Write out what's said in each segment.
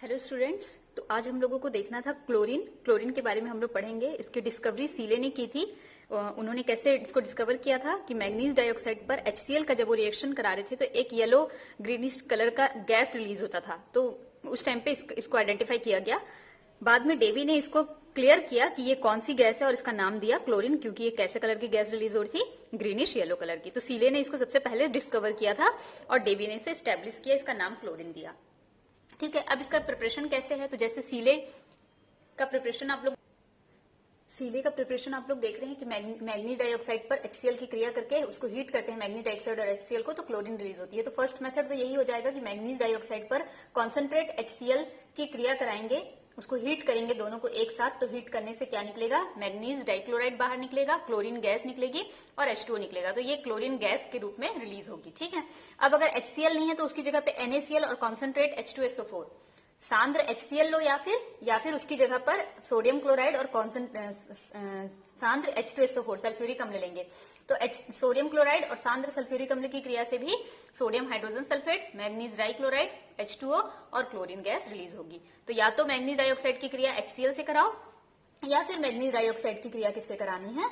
Hello students, तो आज हम लोगों को देखना था क्लोरीन के बारे में हम लोग पढ़ेंगे। इसकी डिस्कवरी सीले ने की थी। उन्होंने कैसे इसको डिस्कवर किया था कि मैग्नीज डाइऑक्साइड पर HCl का जब वो रिएक्शन करा रहे थे तो एक येलो ग्रीनिश कलर का गैस रिलीज होता था। तो उस टाइम पे इसको आइडेंटिफाई किया गया। बाद में डेवी ने इसको क्लियर किया कि ये कौन सी गैस है और इसका नाम दिया क्लोरीन, क्योंकि ये कैसे कलर की गैस रिलीज हो रही थी, ग्रीनिश येलो कलर की। तो सीले ने इसको सबसे पहले डिस्कवर किया था और डेवी ने इसे स्टैब्लिश किया, इसका नाम क्लोरीन दिया। ठीक है, अब इसका प्रिपरेशन कैसे है, तो जैसे सीले का प्रिपरेशन आप लोग देख रहे हैं कि मैग्नीज डाइऑक्साइड पर HCl की क्रिया करके उसको हीट करते हैं, मैग्नीज डाइऑक्साइड और HCl को, तो क्लोरीन रिलीज होती है। तो फर्स्ट मेथड तो यही हो जाएगा कि मैग्नीज डाइऑक्साइड पर कॉन्सेंट्रेट HCl की क्रिया कराएंगे, उसको हीट करेंगे दोनों को एक साथ। तो हीट करने से क्या निकलेगा, मैग्नीज डाइक्लोराइड बाहर निकलेगा, क्लोरीन गैस निकलेगी और H2O निकलेगा। तो ये क्लोरीन गैस के रूप में रिलीज होगी। ठीक है, अब अगर HCl नहीं है तो उसकी जगह पे NaCl और कॉन्सेंट्रेट H2SO4 सांद्र HCl लो, या फिर उसकी जगह पर सोडियम क्लोराइड और सांद्र H2SO4 सल्फ्यूरिक अम्ल लेंगे। तो सोडियम क्लोराइड और सांद्र सल्फ्यूरिक अम्ल की क्रिया से भी sodium hydrogen sulphate, manganese dichloride, H2O और क्लोरीन गैस रिलीज होगी। तो या तो मैग्नीज डाइऑक्साइड की क्रिया HCl से कराओ, या फिर मैग्नीज डाइऑक्साइड की क्रिया किससे करानी है,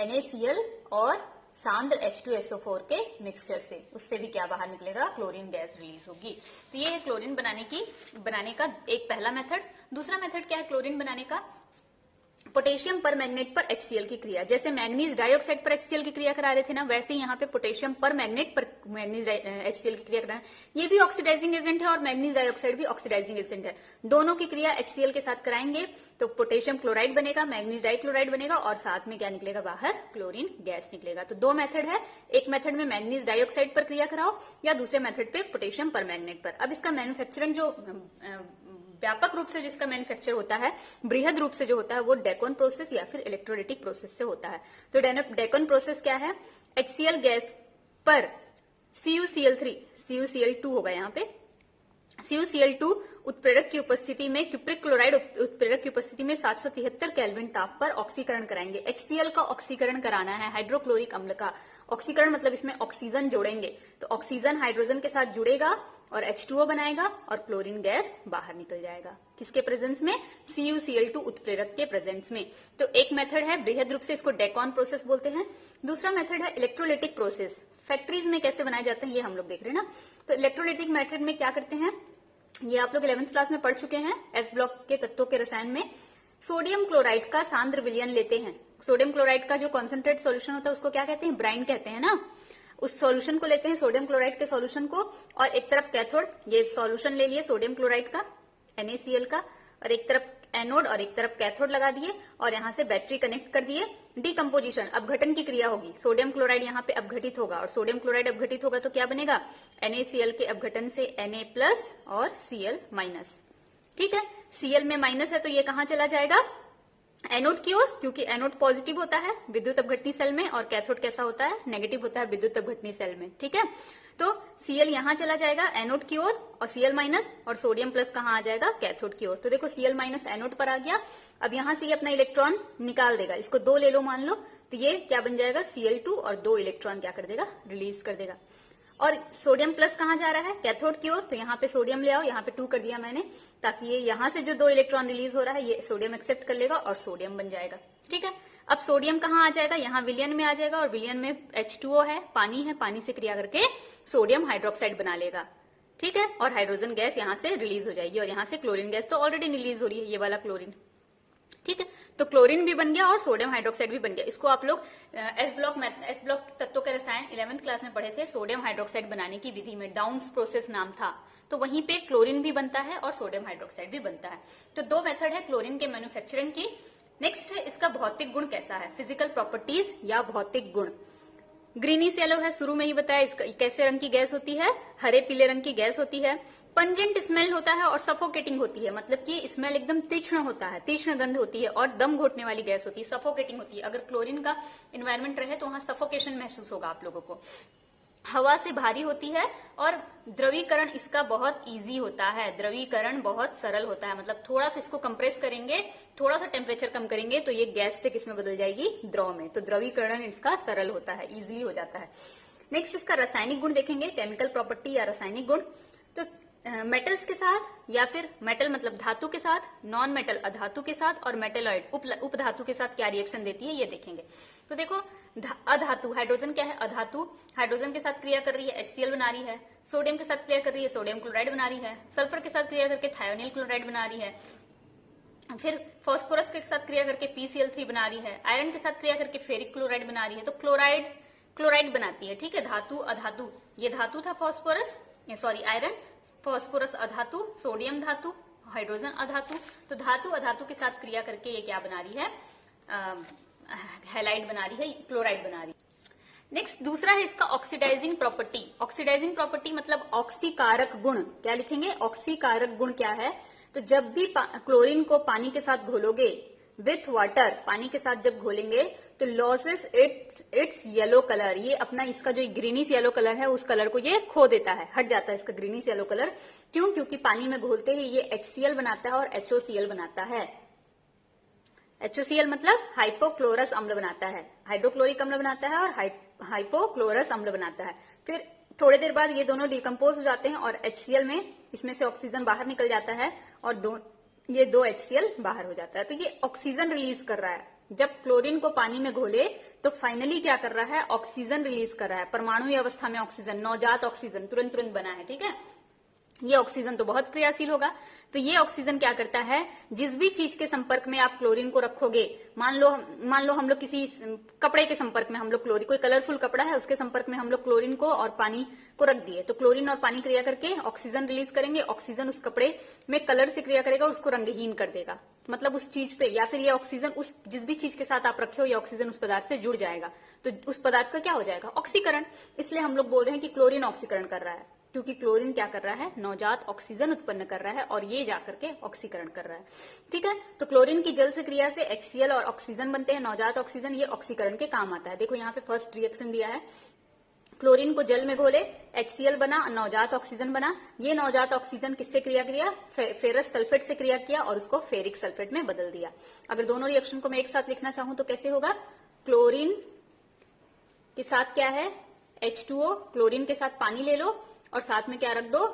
NaCl और सांद्र H2SO4 के मिक्सचर से। उससे भी क्या बाहर निकलेगा, क्लोरीन गैस रिलीज होगी। तो ये है क्लोरीन बनाने का एक पहला मेथड। दूसरा मेथड क्या है क्लोरीन बनाने का, पोटेशियम पर मैग्नेट पर HCl की क्रिया। जैसे मैग्नीज डाइऑक्साइड पर HCl की क्रिया करा रहे थे ना, वैसे ही यहाँ पे पोटेशियम पर मैग्नेट पर मैग्नीज HCl की क्रिया कराना। ये भी ऑक्सीडाइजिंग एजेंट है और मैग्नीज डाइऑक्साइड भी ऑक्सीडाइजिंग एजेंट है। दोनों की क्रिया HCl के साथ कराएंगे तो पोटेशियम क्लोराइड बनेगा, मैग्नीज डाइक्लोराइड बनेगा और साथ में क्या निकलेगा बाहर, क्लोरीन गैस निकलेगा। तो दो मेथड है, एक मेथड में मैग्नीज डाइऑक्साइड पर क्रिया कराओ या दूसरे मेथड पे पोटेशियम पर मैग्नेट पर। अब इसका मैन्युफैक्चरिंग जो व्यापक रूप से जिसका मैन्युफैक्चर होता है, बृहद रूप से जो होता है, वो डेकोन प्रोसेस या फिर इलेक्ट्रोलिटिक प्रोसेस से होता है। तो डेकोन प्रोसेस क्या है, HCl गैस पर CuCl2 होगा यहाँ पे, CuCl2 उत्प्रेरक की उपस्थिति में, क्यूप्रिक क्लोराइड उत्प्रेरक की उपस्थिति में 773 केल्विन ताप पर ऑक्सीकरण कराएंगे। HCl का ऑक्सीकरण कराना है, हाइड्रोक्लोरिक अम्ल का ऑक्सीकरण, मतलब इसमें ऑक्सीजन जोड़ेंगे। तो ऑक्सीजन हाइड्रोजन के साथ जुड़ेगा और H2O बनाएगा और क्लोरीन गैस बाहर निकल जाएगा। किसके प्रेजेंस में, CuCl2 उत्प्रेरक के प्रेजेंस में। तो एक मेथड है बृहद रूप से, इसको डेकॉन प्रोसेस बोलते हैं। दूसरा मेथड है इलेक्ट्रोलिटिक प्रोसेस। फैक्ट्रीज में कैसे बनाए जाते हैं ये हम लोग देख रहे हैं ना। तो इलेक्ट्रोलिटिक मेथड में क्या करते हैं, ये आप लोग 11th क्लास में पढ़ चुके हैं, S ब्लॉक के तत्वों के रसायन में। सोडियम क्लोराइड का सांद्र विलयन लेते हैं। सोडियम क्लोराइड का जो कॉन्सेंट्रेट सॉल्यूशन होता है उसको क्या कहते हैं, ब्राइन कहते हैं ना। उस सॉल्यूशन को लेते हैं, सोडियम क्लोराइड के सॉल्यूशन को, और एक तरफ कैथोड, ये सॉल्यूशन ले लिए सोडियम क्लोराइड का NaCl का, और एक तरफ एनोड और एक तरफ कैथोड लगा दिए और यहाँ से बैटरी कनेक्ट कर दिए। डिकम्पोजिशन, अपघटन की क्रिया होगी, सोडियम क्लोराइड यहाँ पे अपघटित होगा और सोडियम क्लोराइड अपघटित होगा तो क्या बनेगा, NaCl के अपघटन से Na+ और Cl-। ठीक है, Cl में माइनस है तो ये कहाँ चला जाएगा, एनोड की ओर, क्योंकि एनोड पॉजिटिव होता है विद्युत अपघटनी सेल में और कैथोड कैसा होता है, नेगेटिव होता है विद्युत अपघटनी सेल में। ठीक है, तो Cl यहां चला जाएगा एनोड की ओर और Cl- और सोडियम प्लस कहां आ जाएगा, कैथोड की ओर। तो देखो Cl- एनोड पर आ गया। अब यहां से ये अपना इलेक्ट्रॉन निकाल देगा, इसको 2 ले लो मान लो, तो ये क्या बन जाएगा, Cl2 और 2 इलेक्ट्रॉन क्या कर देगा, रिलीज कर देगा। और सोडियम प्लस कहां जा रहा है, कैथोड की ओर, तो यहाँ पे सोडियम ले आओ, यहाँ पे 2 कर दिया मैंने, ताकि ये यहाँ से जो 2 इलेक्ट्रॉन रिलीज हो रहा है ये सोडियम एक्सेप्ट कर लेगा और सोडियम बन जाएगा। ठीक है, अब सोडियम कहाँ आ जाएगा, यहाँ विलयन में आ जाएगा और विलयन में H2O है, पानी से क्रिया करके सोडियम हाइड्रोक्साइड बना लेगा। ठीक है, और हाइड्रोजन गैस यहाँ से रिलीज हो जाएगी और यहाँ से क्लोरीन गैस तो ऑलरेडी रिलीज हो रही है, ये वाला क्लोरीन। ठीक है, तो क्लोरीन भी बन गया और सोडियम हाइड्रोक्साइड भी बन गया। इसको आप लोग एस ब्लॉक तत्वों के रसायन 11th क्लास में पढ़े थे, सोडियम हाइड्रोक्साइड बनाने की विधि में डाउन्स प्रोसेस नाम था। तो वहीं पे क्लोरीन भी बनता है और सोडियम हाइड्रोक्साइड भी बनता है। तो 2 मेथड है क्लोरीन के मैन्युफैक्चरिंग की। नेक्स्ट है इसका भौतिक गुण कैसा है, फिजिकल प्रॉपर्टीज या भौतिक गुण। ग्रीनिश येलो है, शुरू में ही बताया, इसका कैसे रंग की गैस होती है, हरे पीले रंग की गैस होती है। पंजेंट स्मेल होता है और सफोकेटिंग होती है, मतलब कि स्मेल एकदम तीक्ष्ण होता है, तीक्ष्ण गंध होती है और दम घोटने वाली गैस होती है, सफोकेटिंग होती है। अगर क्लोरीन का इन्वायरमेंट रहे तो वहां सफोकेशन महसूस होगा आप लोगों को। हवा से भारी होती है और द्रवीकरण इसका बहुत इजी होता है, द्रवीकरण बहुत सरल होता है, मतलब थोड़ा सा इसको कंप्रेस करेंगे, थोड़ा सा टेम्परेचर कम करेंगे तो ये गैस से किस में बदल जाएगी, द्रव में। तो द्रवीकरण इसका सरल होता है, इजिली हो जाता है। नेक्स्ट इसका रासायनिक गुण देखेंगे, केमिकल प्रॉपर्टी या रासायनिक गुण। तो मेटल्स के साथ या फिर मेटल मतलब धातु के साथ, नॉन मेटल अधातु के साथ और मेटेलॉइड उपधातु के साथ क्या रिएक्शन देती है ये देखेंगे। तो देखो अधातु हाइड्रोजन क्या है, अधातु हाइड्रोजन के साथ क्रिया कर रही है HCl बना रही है, सोडियम के साथ क्रिया कर रही है सोडियम क्लोराइड बना रही है, सल्फर के साथ क्रिया करके थायोनिल क्लोराइड बना रही है, फिर फास्फोरस के साथ क्रिया करके PCl3 बना रही है, आयरन के साथ क्रिया करके फेरिक क्लोराइड बना रही है। तो क्लोराइड बनाती है, ठीक है। धातु अधातु, ये धातु था फास्फोरस, सॉरी आयरन, फास्फोरस अधातु, सोडियम धातु, हाइड्रोजन अधातु। तो धातु अधातु के साथ क्रिया करके ये क्या बना रही है, हैलाइड बना रही है, क्लोराइड बना रही है। नेक्स्ट दूसरा है इसका ऑक्सीडाइजिंग प्रॉपर्टी। ऑक्सीडाइजिंग प्रॉपर्टी मतलब ऑक्सीकारक गुण। क्या लिखेंगे, ऑक्सीकारक गुण क्या है, तो जब भी क्लोरीन को पानी के साथ घोलोगे विथ वाटर, पानी के साथ जब घोलेंगे तो लॉसेस इट्स येलो कलर, ये अपना इसका जो ग्रीनिश येलो कलर है उस कलर को ये खो देता है, हट जाता है इसका ग्रीनिश येलो कलर। क्यों, क्योंकि पानी में घोलते ही ये HCl बनाता है और HOCl बनाता है। HOCl मतलब हाइपोक्लोरस अम्ल बनाता है, हाइड्रोक्लोरिक अम्ल बनाता है और हाइपोक्लोरस अम्ल बनाता है। फिर थोड़ी देर बाद ये दोनों डिकम्पोज हो जाते हैं और HCl में इसमें से ऑक्सीजन बाहर निकल जाता है और ये दो HCl बाहर हो जाता है। तो ये ऑक्सीजन रिलीज कर रहा है। जब क्लोरीन को पानी में घोले तो फाइनली क्या कर रहा है, ऑक्सीजन रिलीज कर रहा है। परमाणु अवस्था में ऑक्सीजन, नवजात ऑक्सीजन तुरंत तुरंत बना है, ठीक है। ये ऑक्सीजन तो बहुत क्रियाशील होगा। तो ये ऑक्सीजन क्या करता है, जिस भी चीज के संपर्क में आप क्लोरीन को रखोगे, मान लो हम लोग किसी कपड़े के संपर्क में, हम लोग क्लोरीन, कोई कलरफुल कपड़ा है उसके संपर्क में हम लोग क्लोरीन को और पानी को रख दिए, तो क्लोरीन और पानी क्रिया करके ऑक्सीजन रिलीज करेंगे। ऑक्सीजन उस कपड़े में कलर से क्रिया करेगा और उसको रंगहीन कर देगा, मतलब उस चीज पे, या फिर ये ऑक्सीजन उस जिस भी चीज के साथ आप रखे हो ये ऑक्सीजन उस पदार्थ से जुड़ जाएगा, तो उस पदार्थ का क्या हो जाएगा, ऑक्सीकरण। इसलिए हम लोग बोल रहे हैं कि क्लोरीन ऑक्सीकरण कर रहा है, क्योंकि क्लोरीन क्या कर रहा है, नवजात ऑक्सीजन उत्पन्न कर रहा है और ये जाकर के ऑक्सीकरण कर रहा है, ठीक है। तो क्लोरीन की जल से क्रिया से HCl और ऑक्सीजन बनते हैं, नवजात ऑक्सीजन, ये ऑक्सीकरण के काम आता है। देखो यहाँ पे फर्स्ट रिएक्शन दिया है, क्लोरीन को जल में घोले HCl बना, नवजात ऑक्सीजन बना। ये नवजात ऑक्सीजन किससे क्रिया किया, फेरस सल्फेट से क्रिया किया और उसको फेरिक सल्फेट में बदल दिया। अगर दोनों रिएक्शन को मैं एक साथ लिखना चाहूं तो कैसे होगा, क्लोरीन के साथ क्या है H2O, क्लोरीन के साथ पानी ले लो और साथ में क्या रख दो,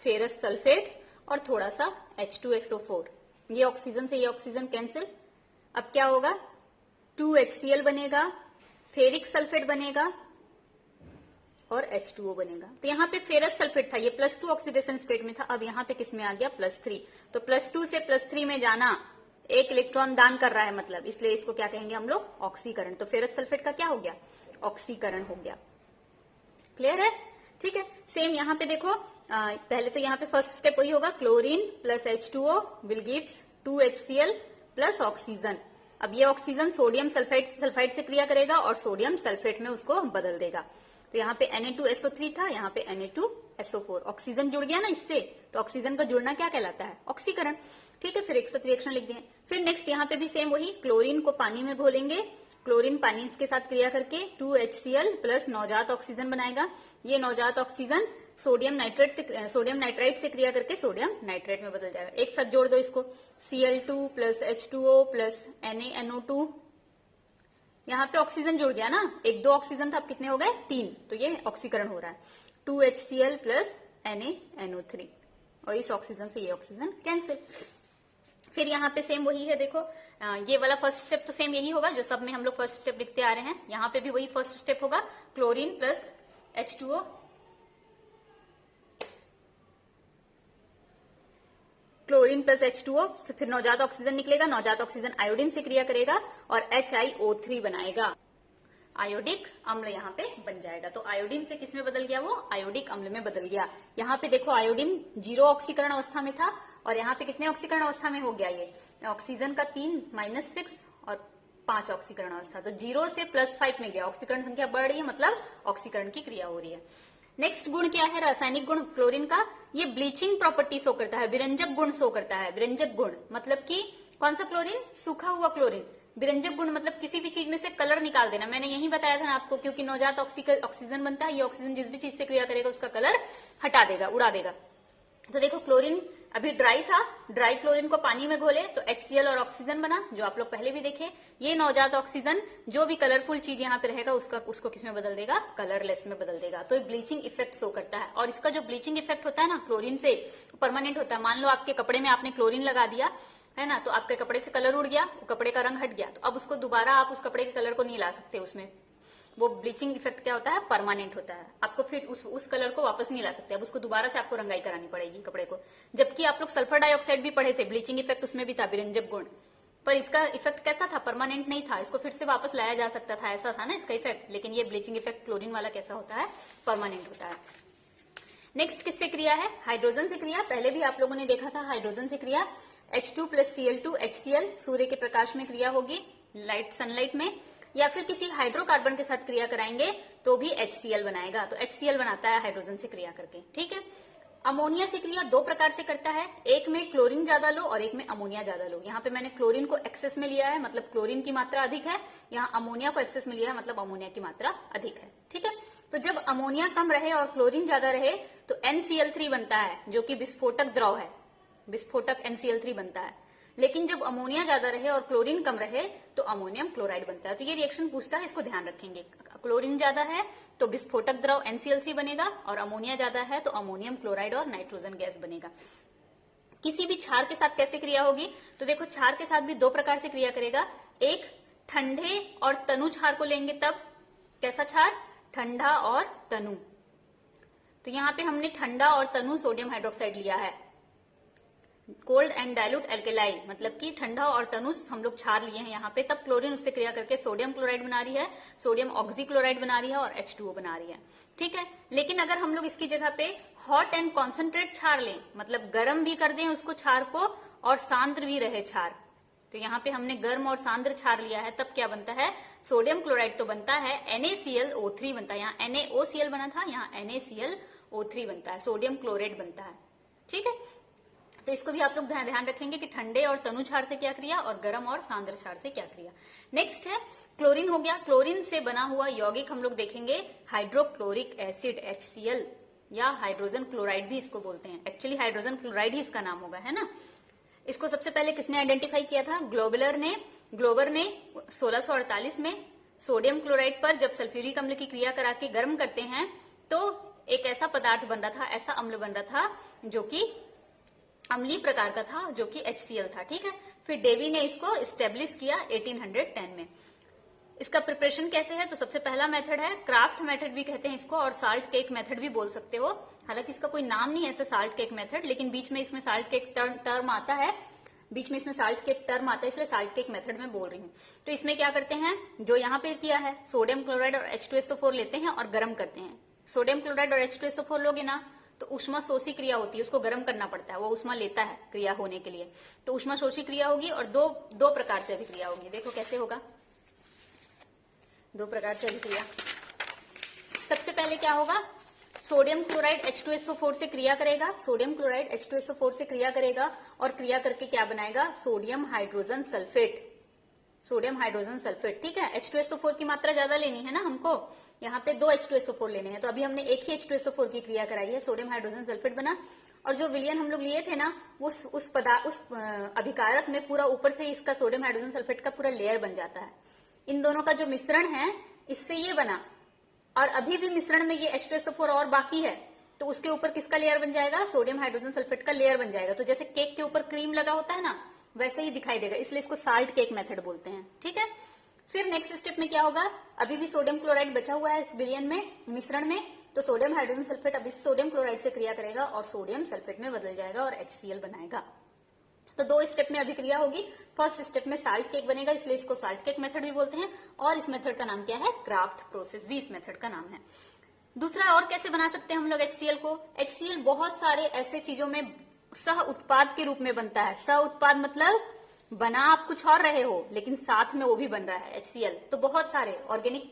फेरस सल्फेट और थोड़ा सा H2SO4। ये ऑक्सीजन से ये ऑक्सीजन कैंसिल। अब क्या होगा, 2HCl बनेगा, फेरिक सल्फेट बनेगा और H2O बनेगा। तो यहाँ पे फेरस सल्फेट था, ये +2 ऑक्सीडेशन स्टेट में था, अब यहाँ पे किस में आ गया, +3। तो +2 से +3 में जाना, एक इलेक्ट्रॉन दान कर रहा है मतलब, इसलिए इसको क्या कहेंगे हम लोग, ऑक्सीकरण। तो फेरस सल्फेट का क्या हो गया, ऑक्सीकरण हो गया। क्लियर है, ठीक है। सेम यहाँ पे देखो, पहले तो यहाँ पे फर्स्ट स्टेप वही होगा, chlorine plus H2O will gives 2HCl plus oxygen. अब ये ऑक्सीजन सोडियम सल्फाइड से क्रिया करेगा और सोडियम सल्फेट में उसको बदल देगा। तो यहाँ पे Na2SO3 था, यहाँ पे Na2SO4, ऑक्सीजन जुड़ गया ना इससे, तो ऑक्सीजन का जुड़ना क्या कहलाता है, ऑक्सीकरण, ठीक है। फिर एक साथ रिएक्शन लिख दिए। फिर नेक्स्ट यहाँ पे भी सेम वही, क्लोरीन को पानी में घोलेंगे, क्लोरीन पानी के साथ क्रिया करके 2HCl प्लस नवजात ऑक्सीजन बनाएगा। ये नवजात ऑक्सीजन सोडियम नाइट्राइट से क्रिया करके सोडियम नाइट्रेट में बदल जाएगा। एक साथ जोड़ दो इसको, Cl2 plus H2O plus NaNO2। यहाँ पे ऑक्सीजन जुड़ गया ना, एक दो ऑक्सीजन था, अब कितने हो गए, 3। तो ये ऑक्सीकरण हो रहा है, 2HCl प्लस NaNO3 और इस ऑक्सीजन से ये ऑक्सीजन कैंसिल। फिर यहाँ पे सेम वही है, देखो ये वाला फर्स्ट स्टेप तो सेम यही होगा जो सब में हम लोग फर्स्ट स्टेप लिखते आ रहे हैं। यहाँ पे भी वही फर्स्ट स्टेप होगा, chlorine plus H2O, chlorine plus H2O, फिर नवजात ऑक्सीजन निकलेगा, नवजात ऑक्सीजन आयोडीन से क्रिया करेगा और HiO3 बनाएगा, आयोडिक अम्ल यहाँ पे बन जाएगा। तो आयोडीन से किस में बदल गया, वो आयोडिक अम्ल में बदल गया। यहाँ पे देखो आयोडीन 0 ऑक्सीकरण अवस्था में था और यहाँ पे कितने ऑक्सीकरण अवस्था में हो गया, ये ऑक्सीजन का 3 -6 और 5 ऑक्सीकरण अवस्था, तो 0 से +5 में गया, ऑक्सीकरण संख्या बढ़ रही है, मतलब ऑक्सीकरण की क्रिया हो रही है। नेक्स्ट गुण क्या है, रासायनिक गुण क्लोरीन का, ये ब्लीचिंग प्रॉपर्टी शो करता है, विरंजक गुण शो करता है। विरंजक गुण मतलब कि कौन सा क्लोरीन, सूखा हुआ क्लोरीन। विरंजक गुण मतलब किसी भी चीज में से कलर निकाल देना, मैंने यही बताया था ना आपको, क्योंकि नवजात ऑक्सीजन बनता है, ये ऑक्सीजन जिस भी चीज से क्रिया करेगा उसका कलर हटा देगा, उड़ा देगा। तो देखो क्लोरीन अभी ड्राई था, ड्राई क्लोरीन को पानी में घोले तो HCl और ऑक्सीजन बना, जो आप लोग पहले भी देखे। ये नवजात ऑक्सीजन जो भी कलरफुल चीज यहाँ पे रहेगा उसको किस में बदल देगा, कलरलेस में बदल देगा। तो ब्लीचिंग इफेक्ट शो करता है। और इसका जो ब्लीचिंग इफेक्ट होता है ना क्लोरीन से, परमानेंट होता है। मान लो आपके कपड़े में आपने क्लोरीन लगा दिया है ना, तो आपके कपड़े से कलर उड़ गया, कपड़े का रंग हट गया, तो अब उसको दोबारा आप उस कपड़े के कलर को नहीं ला सकते उसमें। वो ब्लीचिंग इफेक्ट क्या होता है, परमानेंट होता है। आपको फिर उस कलर को वापस नहीं ला सकते, अब उसको दोबारा से आपको रंगाई करानी पड़ेगी कपड़े को। जबकि आप लोग सल्फर डाइऑक्साइड भी पढ़े थे, ब्लीचिंग इफेक्ट उसमें भी था, विरंजक गुण, पर इसका इफेक्ट कैसा था, परमानेंट नहीं था। इसको फिर से वापस लाया जा सकता था, ऐसा था ना इसका इफेक्ट। लेकिन ये ब्लीचिंग इफेक्ट क्लोरीन वाला कैसा होता है, परमानेंट होता है। नेक्स्ट किससे क्रिया है, हाइड्रोजन से क्रिया। पहले भी आप लोगों ने देखा था हाइड्रोजन से क्रिया, H2 + Cl2 HCl, सूर्य के प्रकाश में क्रिया होगी, लाइट सनलाइट में, या फिर किसी हाइड्रोकार्बन के साथ क्रिया कराएंगे तो भी HCl बनाएगा। तो HCl बनाता है हाइड्रोजन से क्रिया करके, ठीक है। अमोनिया से क्रिया दो प्रकार से करता है, एक में क्लोरीन ज्यादा लो और एक में अमोनिया ज्यादा लो। यहाँ पे मैंने क्लोरीन को एक्सेस में लिया है, मतलब क्लोरीन की मात्रा अधिक है। यहाँ अमोनिया को एक्सेस में लिया है, मतलब अमोनिया की मात्रा अधिक है, ठीक है। तो जब अमोनिया कम रहे और क्लोरीन ज्यादा रहे तो NCl3 बनता है, जो कि विस्फोटक द्रव है, विस्फोटक NCl3 बनता है। लेकिन जब अमोनिया ज्यादा रहे और क्लोरीन कम रहे तो अमोनियम क्लोराइड बनता है। तो ये रिएक्शन पूछता है, इसको ध्यान रखेंगे। क्लोरीन ज्यादा है तो विस्फोटक द्रव NCl3 बनेगा, और अमोनिया ज्यादा है तो अमोनियम क्लोराइड और नाइट्रोजन गैस बनेगा। किसी भी क्षार के साथ कैसे क्रिया होगी, तो देखो क्षार के साथ भी दो प्रकार से क्रिया करेगा। एक ठंडे और तनु क्षार को लेंगे, तब कैसा क्षार, ठंडा और तनु। तो यहाँ पे हमने ठंडा और तनु सोडियम हाइड्रोक्साइड लिया है, कोल्ड एंड डाइल्यूट एल्केलाई, मतलब कि ठंडा और तनु हम लोग क्षार लिए हैं यहाँ पे। तब क्लोरीन उससे क्रिया करके सोडियम क्लोराइड बना रही है, सोडियम ऑक्सी क्लोराइड बना रही है और H2O बना रही है, ठीक है। लेकिन अगर हम लोग इसकी जगह पे हॉट एंड कॉन्सेंट्रेट क्षार लें, मतलब गर्म भी कर दें उसको क्षार को और सांद्र भी रहे क्षार, तो यहाँ पे हमने गर्म और सांद्र क्षार लिया है, तब क्या बनता है, सोडियम क्लोराइड तो बनता है, NaClO3 बनता है। यहाँ NaOCl बना था, यहाँ NaClO3 बनता है, सोडियम क्लोराइड बनता है, ठीक है। तो इसको भी आप लोग ध्यान रखेंगे कि ठंडे और तनु क्षार से क्या क्रिया और गर्म और सांद्र क्षार से क्या क्रिया। नेक्स्ट है क्लोरीन हो गया। क्लोरीन से बना हुआ यौगिक हम लोग देखेंगे हाइड्रोक्लोरिक एसिड HCl, या हाइड्रोजन क्लोराइड भी इसको बोलते हैं। एक्चुअली हाइड्रोजन क्लोराइड ही इसका नाम होगा, है ना। इसको सबसे पहले किसने आइडेंटिफाई किया था, ग्लोबलर ने 1648 में। सोडियम क्लोराइड पर जब सल्फ्यूरिक अम्ल की क्रिया करा के गर्म करते हैं तो एक ऐसा पदार्थ बन रहा था, ऐसा अम्ल बन रहा था जो कि अम्लीय प्रकार का था, जो कि HCl था, ठीक है। फिर डेवी ने इसको एस्टेब्लिश किया 1810 में। इसका प्रिपरेशन कैसे है, तो सबसे पहला मेथड है क्राफ्ट मेथड भी कहते हैं इसको, और साल्ट केक मेथड भी बोल सकते हो। हालांकि इसका कोई नाम नहीं है ऐसे साल्ट केक मेथड, लेकिन बीच में इसमें साल्ट केक टर्म आता है, बीच में इसमें साल्ट केक टर्म आता है, इसलिए साल्ट केक मेथड में बोल रही हूँ। तो इसमें क्या करते हैं, जो यहाँ पे किया है, सोडियम क्लोराइड और H2SO4 लेते हैं और गर्म करते हैं। सोडियम क्लोराइड और H2SO4 लोगे ना तो उष्मा शोषी क्रिया होती है, उसको गर्म करना पड़ता है, वो उष्मा लेता है क्रिया होने के लिए। तो उष्मा शोषी क्रिया होगी और दो प्रकार से अभिक्रिया होगी। देखो कैसे होगा, दो प्रकार से अभिक्रिया। सबसे पहले क्या होगा, सोडियम क्लोराइड H2SO4 से क्रिया करेगा, सोडियम क्लोराइड H2SO4 से क्रिया करेगा और क्रिया करके क्या बनाएगा, sodium hydrogen sulphate, sodium hydrogen sulphate, ठीक है। H2SO4 की मात्रा ज्यादा लेनी है ना हमको, यहाँ पे 2 H2SO4 लेने हैं, तो अभी हमने एक ही H2SO4 की क्रिया कराई है, सोडियम हाइड्रोजन सल्फेट बना। और जो विलयन हम लोग लिए थे ना, उस अभिकारक में पूरा ऊपर से इसका सोडियम हाइड्रोजन सल्फेट का पूरा लेयर बन जाता है। इन दोनों का जो मिश्रण है इससे ये बना, और अभी भी मिश्रण में ये H2SO4 और बाकी है, तो उसके ऊपर किसका लेयर बन जाएगा, सोडियम हाइड्रोजन सल्फेट का लेयर बन जाएगा। तो जैसे केक के ऊपर क्रीम लगा होता है ना, वैसे ही दिखाई देगा, इसलिए इसको साल्ट केक मेथड बोलते हैं, ठीक है। फिर नेक्स्ट स्टेप में क्या होगा, अभी भी सोडियम क्लोराइड बचा हुआ है इस विलयन में, मिश्रण में, तो सोडियम हाइड्रोजन सल्फेट अब इस सोडियम क्लोराइड से क्रिया करेगा और सोडियम सल्फेट में बदल जाएगा और HCl बनाएगा। तो 2 स्टेप में अभिक्रिया होगी। फर्स्ट स्टेप में साल्ट केक बनेगा, इसलिए इसको साल्ट केक मेथड भी बोलते हैं, और इस मेथड का नाम क्या है, क्राफ्ट प्रोसेस भी इस मेथड का नाम है। दूसरा और कैसे बना सकते हैं हम लोग HCl को, HCl बहुत सारे ऐसे चीजों में सह उत्पाद के रूप में बनता है। सह उत्पाद मतलब बना आप कुछ और रहे हो लेकिन साथ में वो भी बन रहा है HCl। तो बहुत सारे ऑर्गेनिक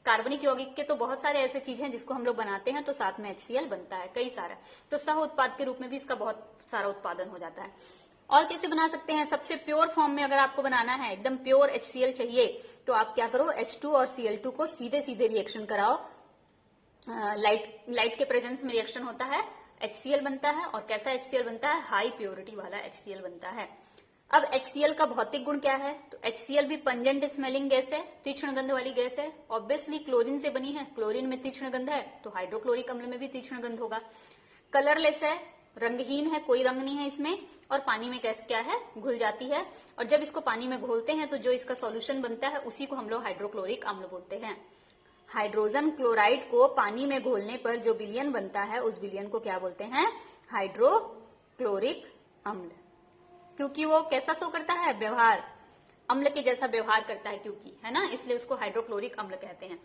कार्बनिक यौगिक के तो बहुत सारे ऐसे चीजें हैं जिसको हम लोग बनाते हैं तो साथ में HCl बनता है, कई सारा। तो सह उत्पाद के रूप में भी इसका बहुत सारा उत्पादन हो जाता है। और कैसे बना सकते हैं, सबसे प्योर फॉर्म में अगर आपको बनाना है, एकदम प्योर HCl चाहिए, तो आप क्या करो, H2 और Cl2 को सीधे सीधे रिएक्शन कराओ। लाइट के प्रेजेंस में रिएक्शन होता है, HCl बनता है। और कैसा HCl बनता है? हाई प्योरिटी वाला HCl बनता है। अब HCl का भौतिक गुण क्या है? तो HCl भी पंजेंट स्मेलिंग गैस है, तीक्ष्ण गंध वाली गैस है। ऑब्वियसली क्लोरीन से बनी है, क्लोरीन में तीक्ष्ण गंध है तो हाइड्रोक्लोरिक अम्ल में भी तीक्ष्ण गंध होगा। कलरलेस है, रंगहीन है, कोई रंग नहीं है इसमें, और पानी में गैस क्या है? घुल जाती है। और जब इसको पानी में घोलते हैं तो जो इसका सॉल्यूशन बनता है उसी को हम लोग हाइड्रोक्लोरिक अम्ल बोलते हैं। हाइड्रोजन क्लोराइड को पानी में घोलने पर जो विलयन बनता है उस विलयन को क्या बोलते हैं? हाइड्रोक्लोरिक अम्ल। क्योंकि वो कैसा शो करता है? व्यवहार, अम्ल के जैसा व्यवहार करता है क्योंकि, है ना, इसलिए उसको हाइड्रोक्लोरिक अम्ल कहते हैं।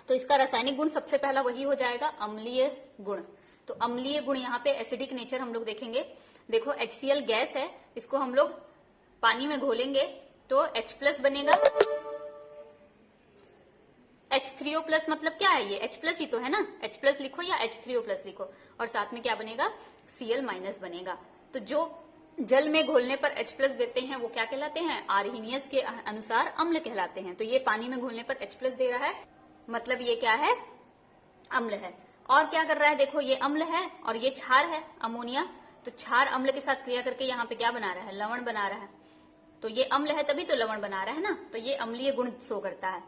तो इसका रासायनिक गुण सबसे पहला वही हो जाएगा, अम्लीय गुण। तो अम्लीय गुण यहाँ पे एसिडिक नेचर हम लोग देखेंगे। देखो HCl गैस है, इसको हम लोग पानी में घोलेंगे तो H+ बनेगा। H3O+ मतलब क्या है? ये H+ ही तो है ना, H+ लिखो या H3O+ लिखो, और साथ में क्या बनेगा? Cl- बनेगा। तो जो जल में घोलने पर H+ देते हैं वो क्या कहलाते हैं? आर्हीनियस के अनुसार अम्ल कहलाते हैं। तो ये पानी में घोलने पर H+ दे रहा है, मतलब ये क्या है? अम्ल है। और क्या कर रहा है? देखो ये अम्ल है और ये क्षार है, अमोनिया। तो क्षार अम्ल के साथ क्रिया करके यहाँ पे क्या बना रहा है? लवण बना रहा है। तो ये अम्ल है तभी तो लवण बना रहा है ना, तो ये अम्लीय गुण शो करता है।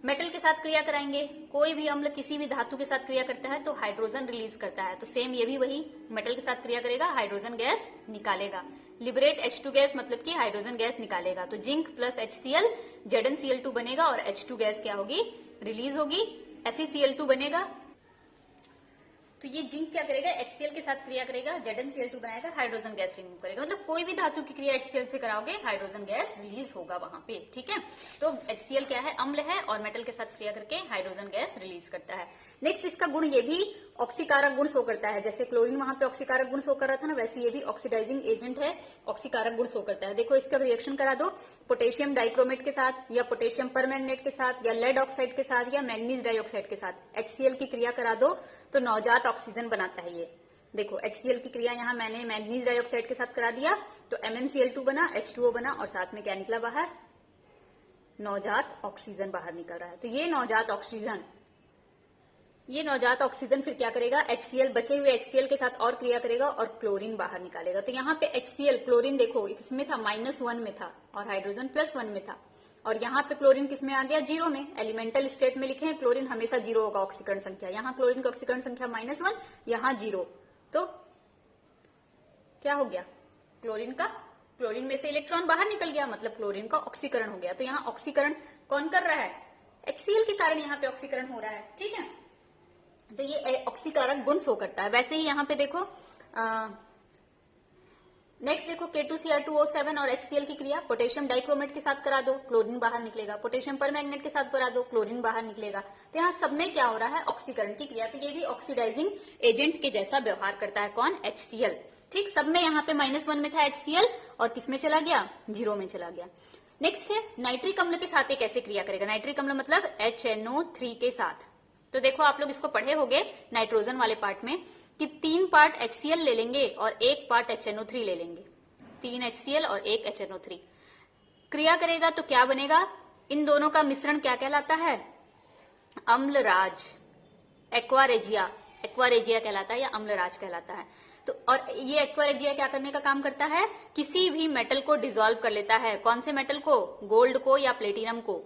मेटल के साथ क्रिया कराएंगे, कोई भी अम्ल किसी भी धातु के साथ क्रिया करता है तो हाइड्रोजन रिलीज करता है। तो सेम ये भी वही मेटल के साथ क्रिया करेगा, हाइड्रोजन गैस निकालेगा। लिबरेट H2 गैस मतलब कि हाइड्रोजन गैस निकालेगा। तो जिंक प्लस HCl ZnCl2 बनेगा और H2 गैस क्या होगी? रिलीज होगी, FeCl2 बनेगा। तो ये जिंक क्या करेगा? HCl के साथ क्रिया करेगा, ZnCl2 बनाएगा, हाइड्रोजन गैस रिमूव करेगा। मतलब कोई भी धातु की क्रिया HCl से कराओगे हाइड्रोजन गैस रिलीज होगा वहां पे, ठीक है। तो HCl क्या है? अम्ल है और मेटल के साथ क्रिया करके हाइड्रोजन गैस रिलीज करता है। नेक्स्ट इसका गुण ये भी ऑक्सीकारक गुण शो करता है। जैसे क्लोरीन वहां पे ऑक्सीकारक गुण शो कर रहा था ना, वैसे ये भी ऑक्सीडाइजिंग एजेंट है, ऑक्सीकारक गुण शो करता है। देखो इसका रिएक्शन करा दो पोटेशियम डाइक्रोमेट के साथ या पोटेशियम परमैंगनेट के साथ या लेड ऑक्साइड के साथ या मैग्नीज डाइऑक्साइड के साथ HCl की क्रिया करा दो तो नवजात ऑक्सीजन बनाता है ये। देखो HCl की क्रिया यहाँ मैंने मैग्नीज डाइऑक्साइड के साथ करा दिया तो MnCl2 बना, H2O बना और साथ में क्या निकला बाहर? नवजात ऑक्सीजन बाहर निकल रहा है। तो ये नवजात ऑक्सीजन फिर क्या करेगा? HCl, बचे हुए HCl के साथ और क्रिया करेगा और क्लोरीन बाहर निकालेगा। तो यहाँ पे HCl क्लोरीन देखो इसमें था -1 में था और हाइड्रोजन +1 में था, और यहाँ पे क्लोरीन किस में आ गया? 0 में। एलिमेंटल स्टेट में लिखे हैं क्लोरीन हमेशा 0 होगा ऑक्सीकरण संख्या। यहाँ क्लोरीन की ऑक्सीकरण संख्या -1, यहाँ 0। तो क्या हो गया? क्लोरीन में से इलेक्ट्रॉन बाहर निकल गया, मतलब क्लोरीन का ऑक्सीकरण हो गया। तो यहाँ ऑक्सीकरण कौन कर रहा है? HCl के कारण यहाँ पे ऑक्सीकरण हो रहा है, ठीक है। तो ये ऑक्सीकारक गुण शो करता है। वैसे ही यहाँ पे देखो नेक्स्ट देखो K2Cr2O7 और HCl की क्रिया पोटेशियम डाइक्रोमेट के साथ करा दो, क्लोरीन बाहर निकलेगा। पोटेशियम परमैंगनेट के साथ करा दो, क्लोरीन बाहर निकलेगा। तो यहाँ सब में क्या हो रहा है? ऑक्सीकरण की क्रिया। तो ये भी ऑक्सीडाइजिंग एजेंट के जैसा व्यवहार करता है। कौन? HCl। ठीक, सब में यहाँ पे -1 में था HCl और किस में चला गया? 0 में चला गया। नेक्स्ट है नाइट्रिक अम्ल के साथ ये कैसे क्रिया करेगा? नाइट्रिक अम्ल मतलब HNO3 के साथ। तो देखो आप लोग इसको पढ़े होंगे नाइट्रोजन वाले पार्ट में कि 3 पार्ट HCl ले लेंगे और 1 पार्ट HNO3 ले लेंगे। 3 HCl और 1 HNO3 क्रिया करेगा तो क्या बनेगा? इन दोनों का मिश्रण क्या कहलाता है? अम्लराज, एक्वारेजिया कहलाता है या अम्लराज कहलाता है। तो और ये एक्वारेजिया क्या करने का काम करता है? किसी भी मेटल को डिसॉल्व कर लेता है। कौन से मेटल को? गोल्ड को या प्लेटिनम को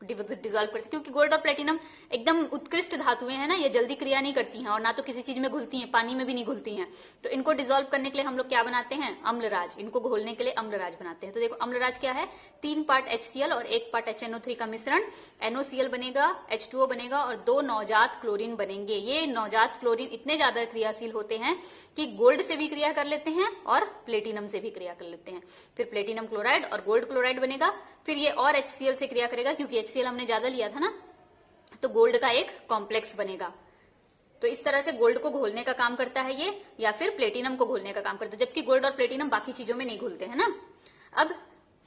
डिसॉल्व करती है, क्योंकि गोल्ड और प्लेटिनम एकदम उत्कृष्ट धातुएं हैं ना, ये जल्दी क्रिया नहीं करती हैं और ना तो किसी चीज में घुलती हैं, पानी में भी नहीं घुलती हैं। तो इनको डिसॉल्व करने के लिए हम लोग क्या बनाते हैं? अम्लराज। इनको घोलने के लिए अम्लराज बनाते हैं। तो देखो अम्लराज क्या है? 3 पार्ट HCl और 1 पार्ट HNO3 का मिश्रण, NOCl बनेगा, H2O बनेगा और 2 नवजात क्लोरीन बनेंगे। ये नवजात क्लोरीन इतने ज्यादा क्रियाशील होते हैं कि गोल्ड से भी क्रिया कर लेते हैं और प्लेटिनम से भी क्रिया कर लेते हैं। फिर प्लेटिनम क्लोराइड और गोल्ड क्लोराइड बनेगा। फिर ये और HCl से क्रिया करेगा, क्योंकि HCl हमने ज्यादा लिया था ना, तो गोल्ड का एक कॉम्प्लेक्स बनेगा। तो इस तरह से गोल्ड को घोलने का काम करता है ये, या फिर प्लेटिनम को घोलने का काम करता है, जबकि गोल्ड और प्लेटिनम बाकी चीजों में नहीं घुलते हैं ना। अब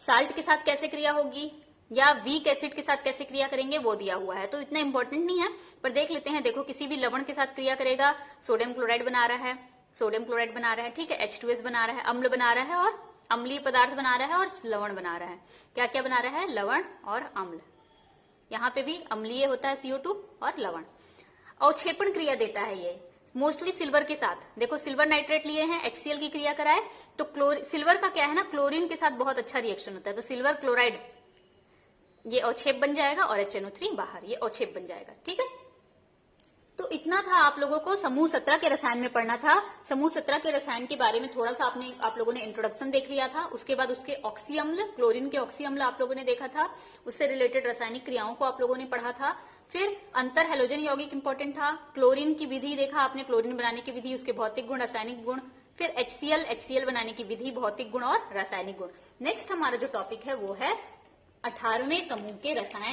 साल्ट के साथ कैसे क्रिया होगी या वीक एसिड के साथ कैसे क्रिया करेंगे वो दिया हुआ है, तो इतना इंपॉर्टेंट नहीं है, पर देख लेते हैं। देखो किसी भी लवण के साथ क्रिया करेगा, सोडियम क्लोराइड बना रहा है, ठीक है, H2S बना रहा है, अम्ल बना रहा है और अम्लीय पदार्थ बना रहा है और लवण बना रहा है। क्या क्या बना रहा है? लवण और अम्ल। यहाँ पे भी अम्लीय होता है CO2 और लवण। अवक्षेपण क्रिया देता है ये। मोस्टली सिल्वर के साथ। देखो सिल्वर नाइट्रेट लिए हैं, HCl की क्रिया कराए तो सिल्वर का क्या है ना, क्लोरीन के साथ बहुत अच्छा रिएक्शन होता है, तो सिल्वर क्लोराइड ये अवक्षेप बन जाएगा और HNO3 बाहर, ये अवक्षेप बन जाएगा। ठीक है, तो इतना था आप लोगों को समूह 17 के रसायन में पढ़ना था। समूह 17 के रसायन के बारे में थोड़ा सा आप लोगों ने इंट्रोडक्शन देख लिया था। उसके बाद उसके ऑक्सी अम्ल, क्लोरीन के ऑक्सी अम्ल आप लोगों ने देखा था, उससे रिलेटेड रासायनिक क्रियाओं को आप लोगों ने पढ़ा था। फिर अंतर हैलोजन यौगिक इंपॉर्टेंट था, क्लोरीन की विधि देखा आपने, क्लोरीन बनाने की विधि, उसके भौतिक गुण, रासायनिक गुण, फिर HCl बनाने की विधि, भौतिक गुण और रासायनिक गुण। नेक्स्ट हमारा जो टॉपिक है वो है 18वें समूह के रसायन।